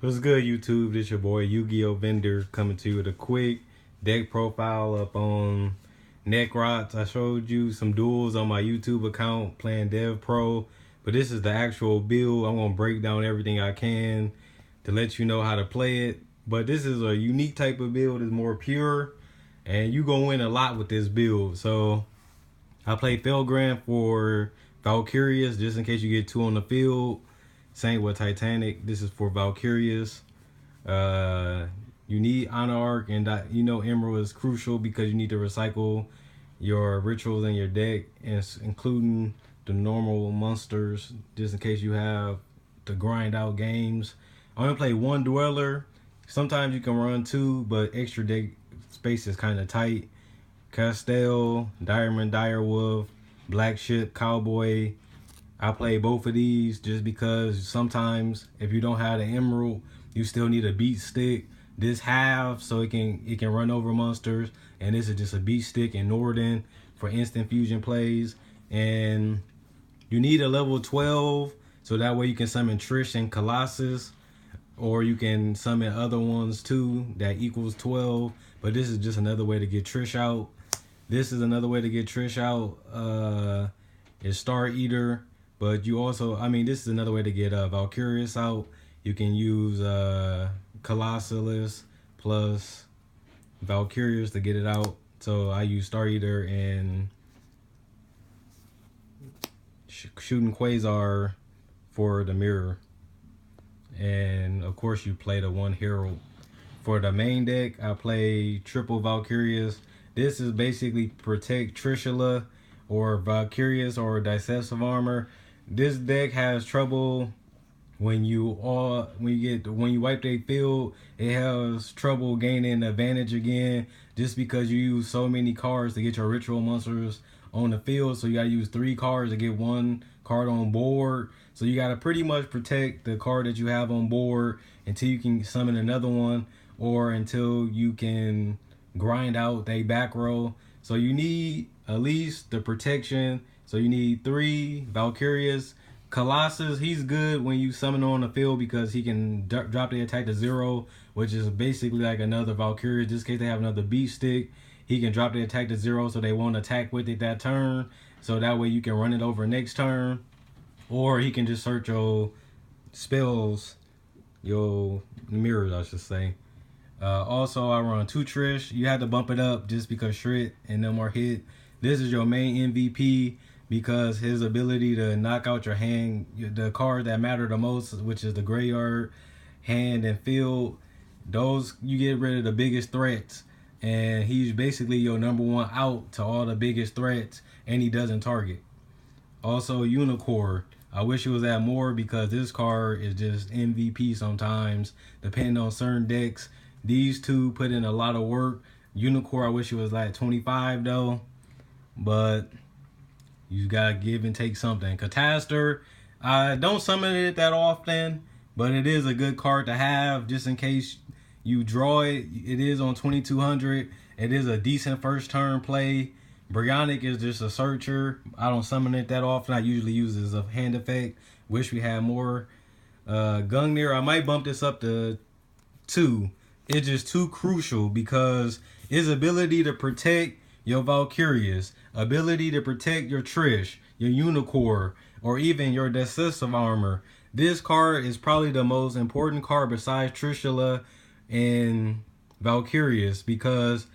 What's good, YouTube? This your boy Yugioh Vendor coming to you with a quick deck profile up on Nekroz. I showed you some duels on my YouTube account playing Dev Pro, but this is the actual build. I'm gonna break down everything I can to let you know how to play it. But this is a unique type of build. It's more pure, and you gonna win a lot with this build. So I played Felgrand for Valkyrias just in case you get two on the field. Same with Titanic. This is for Valkyrias. You need Honor Arc, and Emerald is crucial because you need to recycle your rituals in your deck, including the normal monsters, just in case you have to grind out games. I only play one Dweller. Sometimes you can run two, but extra deck space is kind of tight. Castell, Diamond Direwolf, Black Ship, Cowboy. I play both of these just because sometimes if you don't have the Emerald, you still need a beat stick. This halves so it can run over monsters, and this is just a beat stick in Norden for instant fusion plays. And you need a level 12 so that way you can summon Trish and Colossus, or you can summon other ones too that equals 12. But this is just another way to get Trish out. This is another way to get Trish out. Is Star Eater. But you also, this is another way to get Valkyrius out. You can use Colossalus plus Valkyrius to get it out. So I use Star Eater and Shooting Quasar for the mirror. And of course you play the one hero. For the main deck, I play triple Valkyrius. This is basically protect Trishula or Valkyrius or Decisive Armor. This deck has trouble when you wipe their field. It has trouble gaining advantage again just because you use so many cards to get your ritual monsters on the field. So you gotta use 3 cards to get 1 card on board. So you gotta pretty much protect the card that you have on board until you can summon another one, or until you can grind out their back row. So you need at least the protection. So you need 3 Valkyrias. Colossus, he's good when you summon on the field because he can drop the attack to 0, which is basically like another Valkyria. Just in case they have another beat stick, he can drop the attack to 0 so they won't attack with it that turn. So that way you can run it over next turn. Or he can just search your spells, your mirrors, I should say. Also, I run 2 Trish. You have to bump it up just because Shred and them are hit. This is your main MVP because his ability to knock out your hand, the cards that matter the most, which is the graveyard, hand, and field. Those, you get rid of the biggest threats. And he's basically your #1 out to all the biggest threats, and he doesn't target. Also, Unicorn. I wish it was at more because this card is just MVP sometimes, depending on certain decks. These two put in a lot of work. Unicorn, I wish it was like 25 though, but you gotta give and take something. Catastor, I don't summon it that often, but it is a good card to have just in case you draw it. It is on 2200. It is a decent first turn play. Bryonic is just a searcher. I don't summon it that often. I usually use it as a hand effect. Wish we had more. Gungnir, I might bump this up to 2. It's just too crucial because his ability to protect your Valkyrias, ability to protect your Trish, your Unicorn, or even your Decisive Armor. This card is probably the most important card besides Trishula and Valkyrias because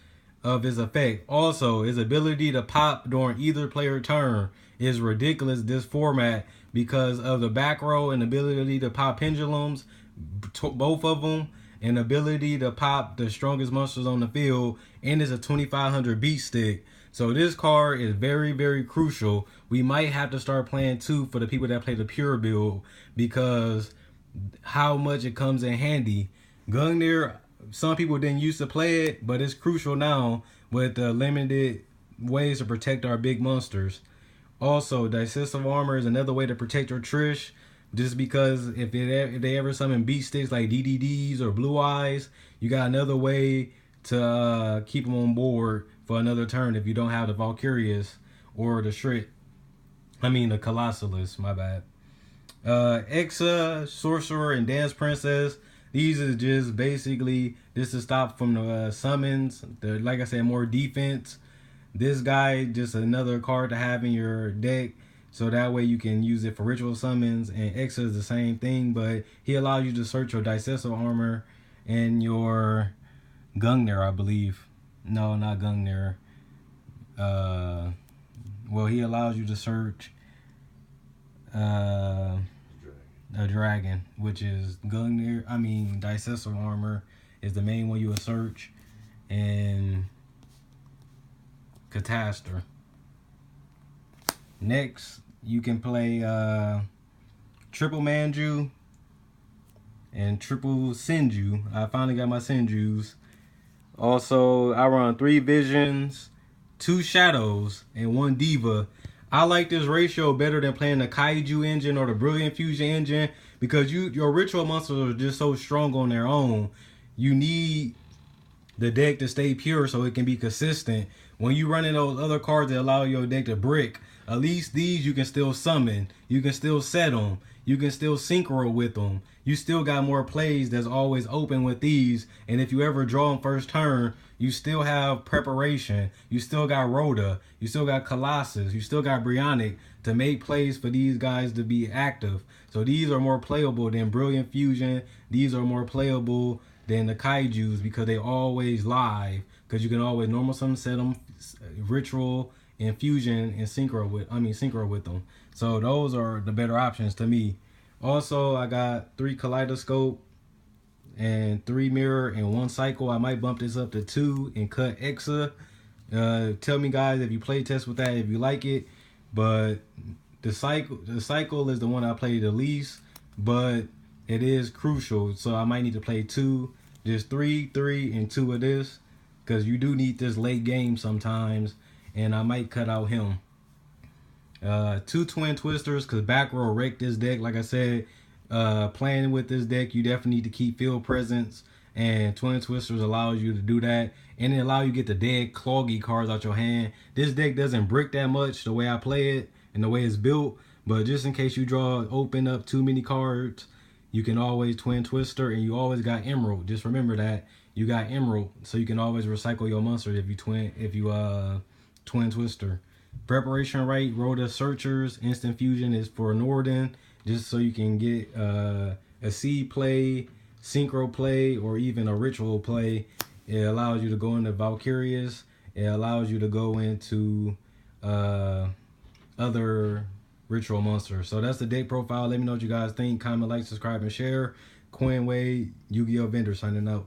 of his effect. Also, his ability to pop during either player turn is ridiculous this format because of the back row and ability to pop pendulums, both of them, and ability to pop the strongest monsters on the field, and it's a 2500 beat stick. So this card is very, very crucial. We might have to start playing 2 for the people that play the pure build because how much it comes in handy. Gungnir, some people didn't used to play it, but it's crucial now with the limited ways to protect our big monsters. Also, Decisive Armor is another way to protect your Trish, just because if they ever summon beat sticks like DDDs or Blue Eyes, you got another way to keep them on board for another turn if you don't have the Valkyrias or the Shred. The Colossalus, my bad. Exa, Sorcerer, and Dance Princess. These are just basically just to stop from the summons. Like I said, more defense. This guy just another card to have in your deck, so that way you can use it for ritual summons. And Exa is the same thing, but he allows you to search your Dicesso armor and your Gungnir, I believe. No, not Gungnir. Well, he allows you to search a dragon, which is Gungnir. I mean, Dicesso armor is the main one you would search, and Catastor. Next, you can play triple Manju and triple Senju. I finally got my Senjus. Also, I run 3 Visions, 2 Shadows, and 1 Diva. I like this ratio better than playing the Kaiju engine or the Brilliant Fusion engine, because your ritual monsters are just so strong on their own. You need the deck to stay pure so it can be consistent. When you run in those other cards that allow your deck to brick, at least these you can still summon. You can still set them. You can still synchro with them. You still got more plays that's always open with these. And if you ever draw them first turn, you still have preparation. You still got Rhoda. You still got Colossus. You still got Brionic to make plays for these guys to be active. So these are more playable than Brilliant Fusion. These are more playable than the Kaijus because they always live. Because you can always normal summon, set them, ritual, and fusion, and synchro with them. So those are the better options to me. Also, I got 3 Kaleidoscope and 3 Mirror and 1 Cycle. I might bump this up to 2 and cut Exa. Tell me, guys, if you play test with that, if you like it. But the cycle is the one I play the least, but it is crucial. So I might need to play 2, just 3, and 2 of this, because you do need this late game sometimes. And I might cut out him. 2 Twin Twisters, because back row wrecked this deck. Like I said, playing with this deck, you definitely need to keep field presence, and Twin Twisters allows you to do that, and it allows you to get the dead cloggy cards out your hand. This deck doesn't brick that much the way I play it and the way it's built, but just in case you open up too many cards, you can always Twin Twister, and you always got Emerald. Just remember that you got Emerald, so you can always recycle your monsters if you Twin Twister. Preparation Right, Rhoda Searchers, Instant Fusion is for Norden, just so you can get a seed play, synchro play, or even a ritual play. It allows you to go into Valkyrias. It allows you to go into other ritual monsters. So that's the deck profile. Let me know what you guys think. Comment, like, subscribe, and share. Quinn Wade, Yu-Gi-Oh! Vendor signing out.